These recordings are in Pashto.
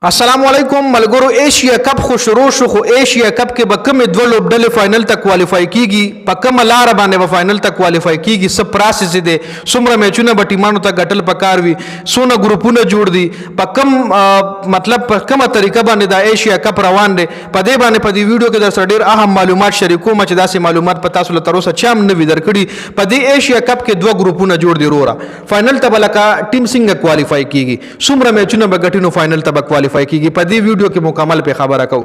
السلام علیکم ملګرو ایشیا کپ خو شروع شو خو ایشیا کپ کې به کومې دوه لوبډلې فائنل ته کوالیفای کیږي په کومه لار باندې به فائنل ته کوالیفای کیږي څه پروسس دی څومره میچونه به ټیمانو ته ګټل پکار وي څونه ګروپونه جوړ دي په کوم مطلب په کومه طریقه باندې د ایشیا کپ روان دی په دې باندې په دې ویډیو کې در سره ډېر اهم معلومات شریکوم چې داسې معلومات په تاسو له تر اوسه چا هم نه وي درکړي په دې ایشیا کپ کې دوه ګروپونه جوړ دي وروره فائنل ته به لکه ټیم څنګه کوالیفای کیږي څومره میچونه به ګټي نو فائنل ته به کوالیفای کیږي په دې ویډیو کې مکمل په خبره کو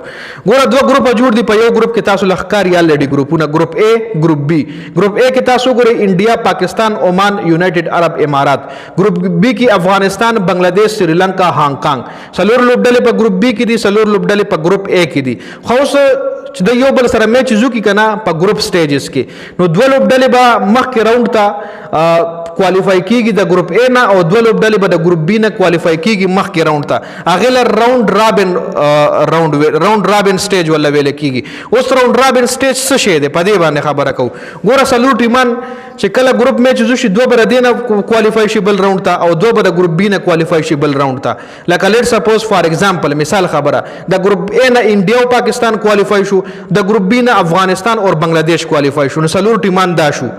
ګوره دوه ګروپ جوړ دي په یو ګروپ کې تاسو لخکار یا لډي ګروپونه ګروپ A ګروپ B ګروپ A کې تاسو ګوره انډیا پاکستان عمان یونایټډ عرب امارات ګروپ B کې افغانستان بنگلاديش سریلانکا هانګ کانګ سلور لوبډلې په ګروپ B کې دي سلور لوبډلې په ګروپ A کې دي خو چې د یو بل سره میچ زو کی کنه په ګروپ سټیجز کې نو دوه لوبډلې به مخکې راوند ته کوالیفای کیږي د ګروپ A نه او دوه لوبډلې به د ګروپ B نه کوالیفای کیږي مخکې راوند ته هغه لر راوند رابن سټیج ولا ویل کیږي اوس راوند رابن سټیج څه شی دی په دې باندې خبره کو ګوره سلور ټیمان چې کله ګروپ میچ زو شي دوه بر دینه کوالیفای شي بل راوند ته او دوه بر د ګروپ B نه کوالیفای شي بل راوند ته لکه لیټ سپوز فار ایگزامپل مثال خبره د ګروپ A نه انډیا او پاکستان کوالیفای شو د ګروپ B نه افغانستان او بنگلاديش کوالیفای شو نو سلور ټیمان دا شو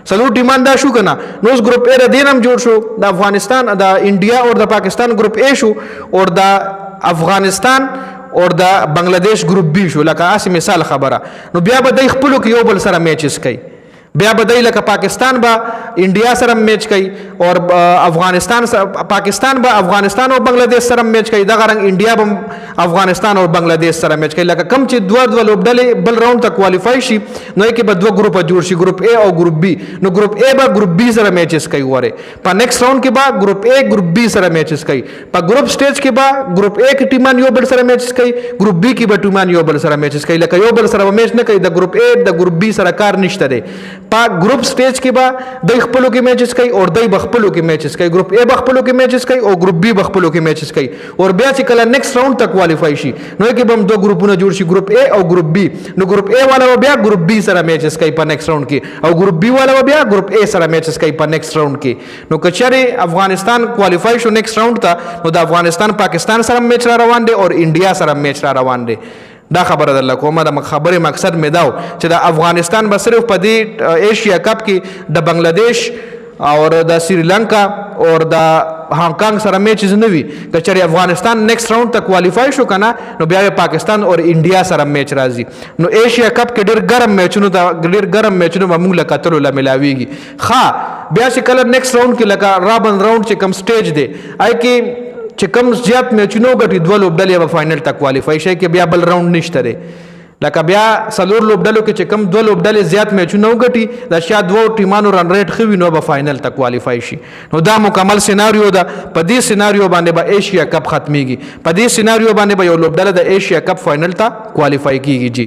سلور ټیمان دا شو کنه نو اس ګروپ A د دینم جوړ شو د افغانستان د انډیا او د پاکستان ګروپ A شو او د افغانستان او د بنگلاديش ګروپ B شو لکه اسی مثال خبره نو بیا به د خپلو کې یو بل سره میچز کوي بیا به د لکه پاکستان به انډیا سره میچ کوي او افغانستان پاکستان به افغانستان او بنگلاديش سره میچ کوي دغه رنګ انډیا به افغانستان او بنگلاديش سره میچ کوي لکه کم چې دوه لوبډلې بل راوند ته کوالیفای شي نو کې به دوه ګروپ جوړ شي ګروپ A او ګروپ B نو ګروپ A به ګروپ B سره میچز کوي وره په نیکسټ راوند کې به ګروپ A ګروپ B سره میچز کوي په ګروپ سټیج کې به ګروپ A کې ټیمان یو بل سره میچز کوي ګروپ B کې به ټیمان یو بل سره میچز کوي لکه یو بل سره میچ نه کوي د ګروپ A د ګروپ B سره کار نشته دی په ګروپ سټیج کې به د خپلو کې میچز کوي او د بخپلو کې میچز کوي ګروپ A بخپلو کې میچز کوي او ګروپ B بخپلو کې میچز کوي او بیا چې کله نیکسټ راوند ته کوالیفای شي نو کې به هم دوه ګروپونه جوړ شي ګروپ A او ګروپ B نو ګروپ A والا بیا ګروپ B سره میچز کوي په نیکسټ راوند کې او ګروپ B والا بیا ګروپ A سره میچز کوي په نیکسټ راوند کې نو کچره افغانستان کوالیفای شو نیکسټ راوند ته نو د افغانستان پاکستان سره میچ را روان دي او انډیا سره میچ را روان دي دا خبره در کومه د خبرې مقصد مې داو چې د افغانستان به صرف په دې ایشیا کپ کې د بنگلاديش او د سریلانکا او د هانګ کانګ سره میچز نه وي کچره افغانستان نیکسټ راوند ته کوالیفای شو کنه نو بیا پاکستان او انډیا سره میچ راځي نو ایشیا کپ کې ډېر ګرم میچونه به موږ له کتلو لا ملاويږي ښا بیا چې کله نیکسټ راوند کې لکه رابن راوند چې کم سټیج دی آی کې چې کم زیات میچونه وګټي دوه لوبډلې به فائنل ته کوالیفای شي کې بیا بل راوند نشته دی لکه بیا سلور لوبډلو کې چې کم دوه لوبډلې زیات میچونه وګټي دا شاید دوه ټیمانو رن ریټ خوي نو به فائنل ته کوالیفای شي نو دا مکمل سیناریو ده په دې سیناریو باندې به ایشیا کپ ختميږي په دې سیناریو باندې به یو لوبډله د ایشیا کپ فائنل ته کوالیفای کیږي جی